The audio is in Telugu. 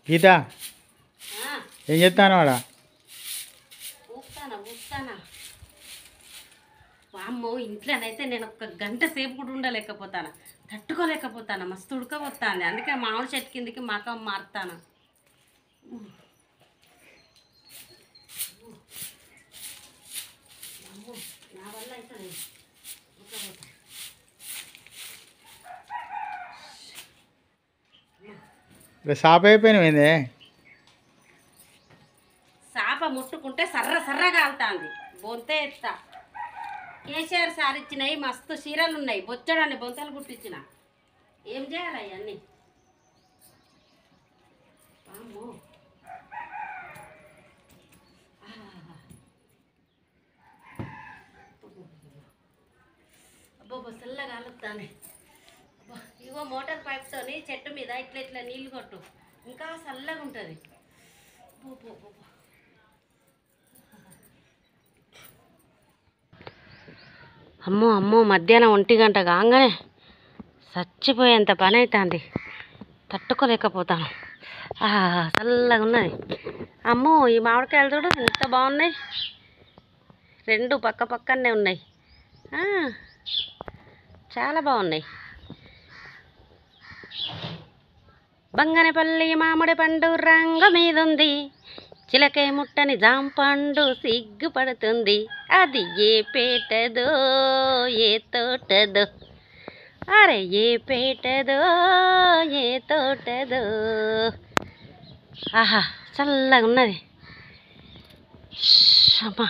గీత ఏం చెప్తాను వాడ వామ్మో ఇంట్లోనైతే నేను ఒక గంట సేపు కూడా ఉండలేకపోతాను, తట్టుకోలేకపోతాను. మస్తు ఉడకపోతాను. అందుకే మామిడి చెట్టు కిందకి మాకం మారుతాను. నా వల్ల అయితే సాప అయిపోయినవిందే. సాప ముట్టుకుంటే సర్ర సర్ర కాలుతాంది. బొంతే ఎత్తా. కేసీఆర్ సార్ ఇచ్చినాయి మస్తు చీరలు ఉన్నాయి, బొచ్చడాన్ని బొంతలు కుట్టించిన. ఏం చేయాలి అవన్నీ? అబ్బో చల్లగా కాలుతాంది. ఇగో మోటార్ పైప్తోని చెట్టు మీద ఇట్లా ఇట్లా నీళ్ళు కొట్టు, ఇంకా చల్లగా ఉంటుంది. అమ్మో అమ్మో మధ్యాహ్నం 1 గంట కాగానే చచ్చిపోయేంత పని అవుతుంది. తట్టుకోలేకపోతాను. చల్లగా ఉన్నది. అమ్మో ఈ మామిడికాయలు చూడు ఎంత బాగున్నాయి. 2 పక్క పక్కనే ఉన్నాయి. చాలా బాగున్నాయి. బంగనపల్లి మామిడి పండు రంగు మీదుంది, చిలకే ముట్టని జాంపండు సిగ్గుపడుతుంది. అది ఏ పేటదో ఏ తోటదో, అరే ఏ పేటదో ఏ తోటదో. ఆహా చల్లగా ఉన్నది. అమ్మా